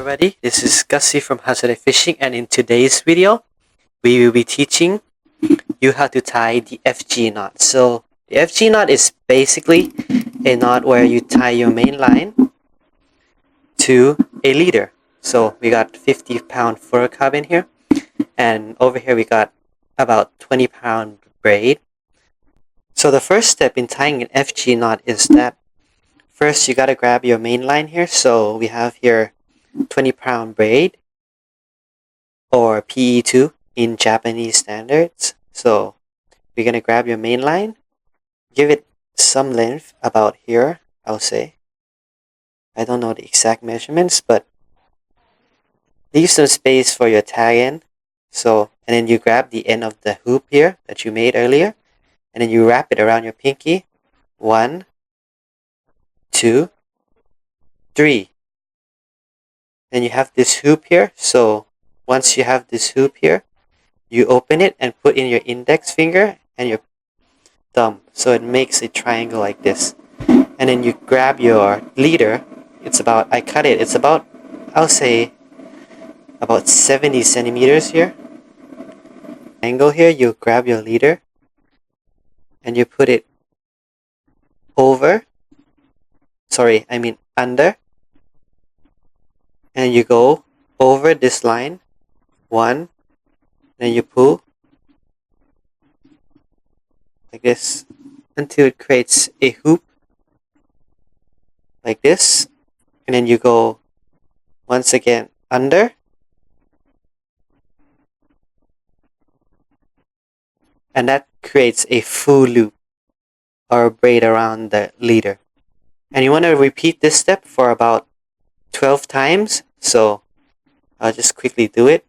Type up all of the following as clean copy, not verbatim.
everybody, this is Gussie from Hasudaifishing, and in today's video we will be teaching you how to tie the FG knot. So the FG knot is basically a knot where you tie your main line to a leader. So we got 50-pound fluorocarbon in here, and over here we got about 20-pound braid. So the first step in tying an FG knot is that first you gotta grab your main line here. So we have here 20-pound braid, or PE2 in Japanese standards. So we're gonna grab your main line, give it some length about here, I'll say. I don't know the exact measurements, but leave some space for your tag end. So, and then you grab the end of the hoop here that you made earlier, and then you wrap it around your pinky. 1, 2, 3. Then you have this hoop here. So once you have this hoop here, you open it and put in your index finger and your thumb, so it makes a triangle like this. And then you grab your leader. It's about, I cut it, it's about, I'll say about 70 centimeters here. Angle here, you grab your leader and you put it over, under, and you go over this line, 1, then you pull like this until it creates a hoop like this, and then you go once again under, and that creates a full loop or braid around the leader. And you want to repeat this step for about 12 times. So I'll just quickly do it.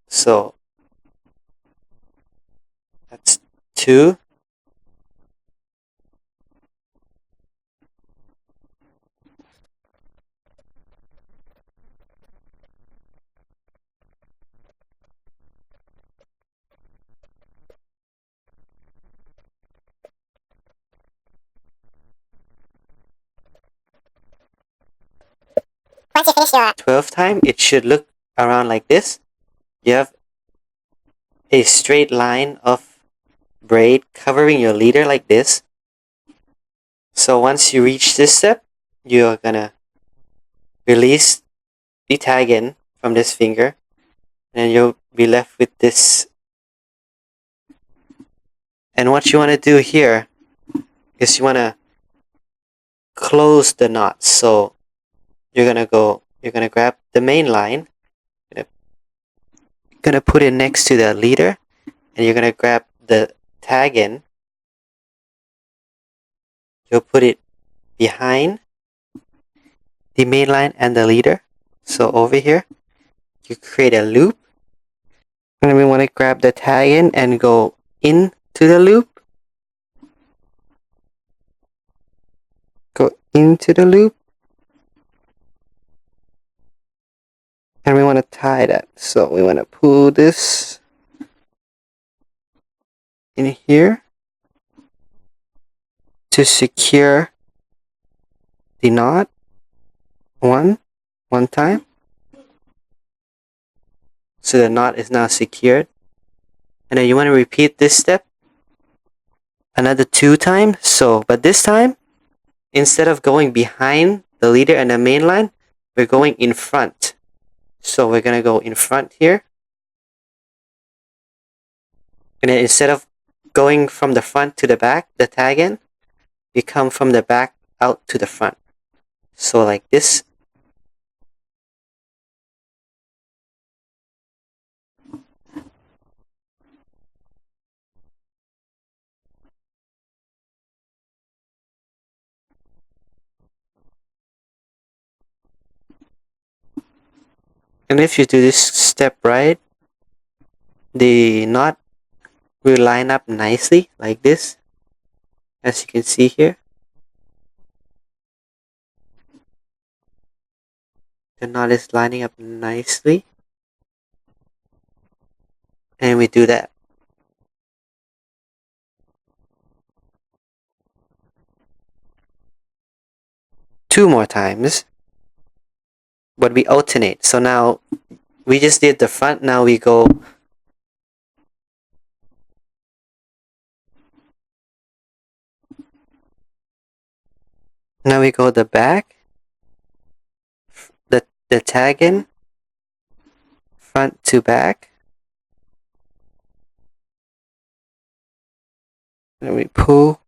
So that's 2, 12th time, it should look around like this. You have a straight line of braid covering your leader like this. So once you reach this step, you're gonna release the tag end from this finger, and you'll be left with this. And what you want to do here is you want to close the knot. So you're gonna grab the main line, gonna put it next to the leader, and you're gonna grab the tag end. You'll put it behind the main line and the leader. So over here, you create a loop, and then we want to grab the tag end and go into the loop. Go into the loop. And we want to tie that. So we want to pull this in here to secure the knot. One time. So the knot is now secured. And then you want to repeat this step another 2 times. So, but this time, instead of going behind the leader and the main line, we're going in front. So we're gonna go in front here, and then instead of going from the front to the back, the tag end, we come from the back out to the front. So like this. And if you do this step right, the knot will line up nicely like this, as you can see here. The knot is lining up nicely, and we do that. Two more times. but we alternate. So now we just did the front, now we go the back, the tag in, front to back, and we pull,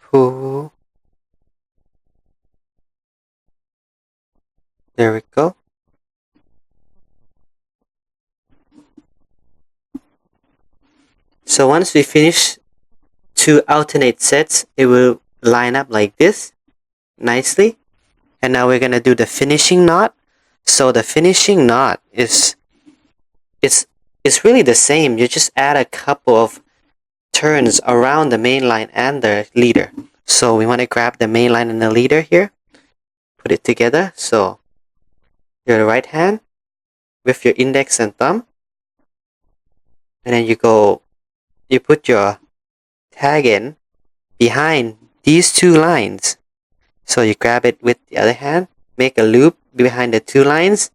pull. There we go. So once we finish 2 alternate sets, it will line up like this nicely. And now we're gonna do the finishing knot. So the finishing knot is really the same. You just add a couple of turns around the main line and the leader. So we want to grab the main line and the leader here, put it together. So your right hand with your index and thumb, and then you put your tag in behind these 2 lines. So you grab it with the other hand, make a loop behind the 2 lines,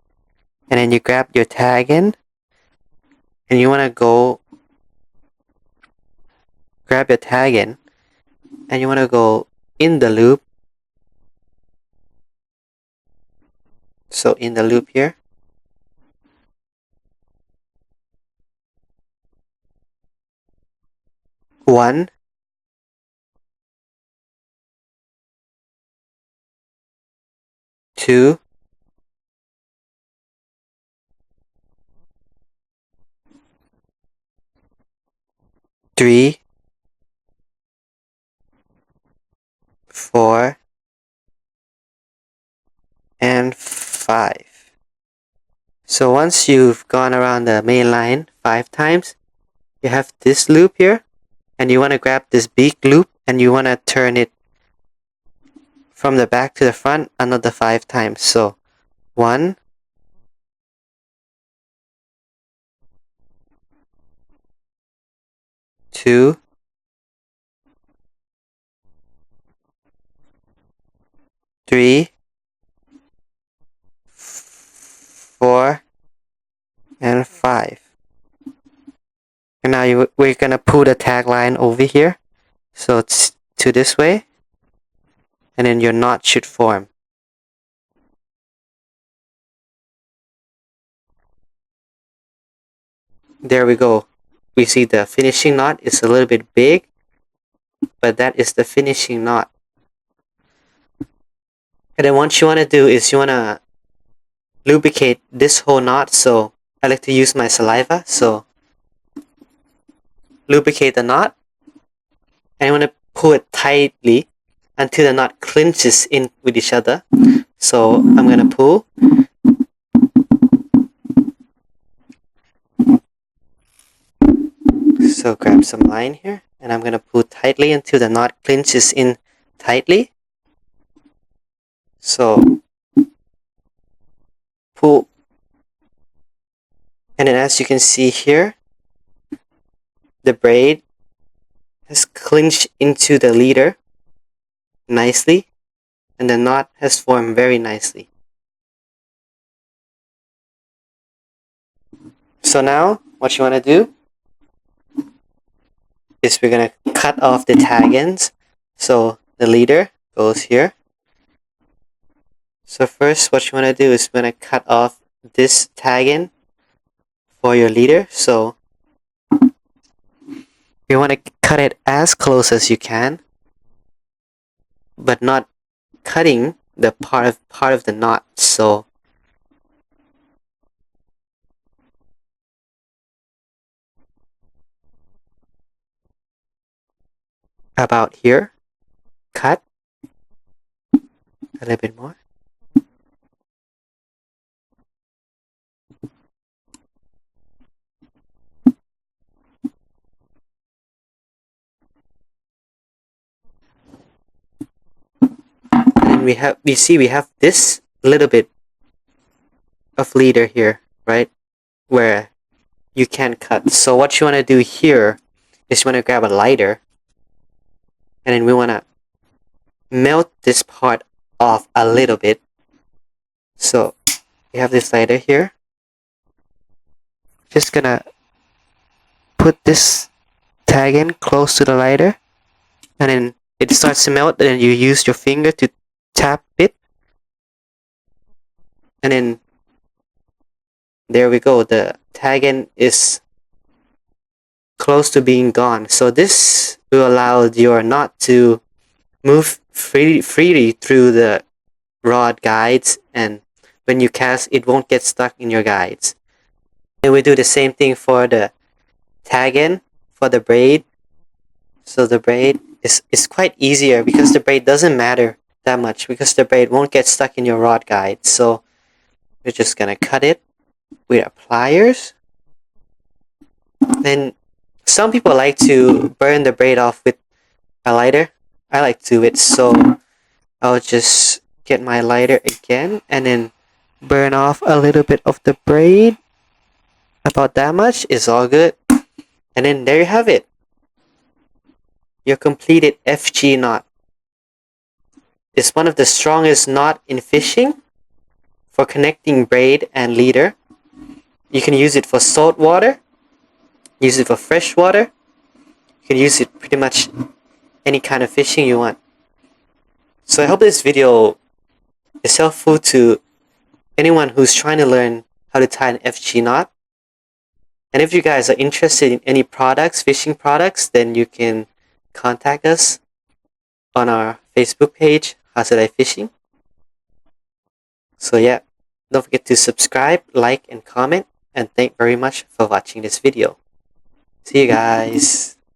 and then you grab your tag in, and you want to grab your tag in, and you want to go in the loop. So in the loop here. One, two, three, 4, and 5. So once you've gone around the main line 5 times, you have this loop here, and you want to grab this big loop and you want to turn it from the back to the front another 5 times. So 1, 2, 3, 4, and 5. And now we're gonna pull the tag line over here, so it's to this way, and then your knot should form. There we go. We see the finishing knot is a little bit big, but that is the finishing knot. And then what you want to do is you want to lubricate this whole knot. So I like to use my saliva. So lubricate the knot, and you want to pull it tightly until the knot clinches in with each other. So I'm gonna pull. So grab some line here, and I'm gonna pull tightly until the knot clinches in tightly. So pull, and then as you can see here, the braid has clinched into the leader nicely, and the knot has formed very nicely. So now what you want to do is we're going to cut off the tag ends. So the leader goes here. So first what you want to do is we're going to cut off this tag end for your leader. So you want to cut it as close as you can, but not cutting the part of the knot. So about here, cut a little bit more, then we have this little bit of leader here, right, where you can cut. So what you want to do here is you want to grab a lighter, and then we want to melt this part off a little bit. So we have this lighter here. Just gonna put this tag in close to the lighter, and then it starts to melt, and then you use your finger to tap it, and then there we go. The tag end is close to being gone. So this will allow your knot to move freely through the rod guides, and when you cast, it won't get stuck in your guides. And we do the same thing for the tag end for the braid. So the braid is quite easier because the braid doesn't matter that much, because the braid won't get stuck in your rod guide. So we're just gonna cut it with our pliers. Then some people like to burn the braid off with a lighter. I like to do it, so I'll just get my lighter again and then burn off a little bit of the braid. About that much is all good. And then there you have it. Your completed FG knot. It's one of the strongest knot in fishing for connecting braid and leader. You can use it for salt water, use it for fresh water. You can use it pretty much any kind of fishing you want. So I hope this video is helpful to anyone who's trying to learn how to tie an FG knot. And if you guys are interested in any products, fishing products, then you can contact us on our Facebook page, hasudaifishing. So yeah, don't forget to subscribe, like, and comment, and thank very much for watching this video. See you guys.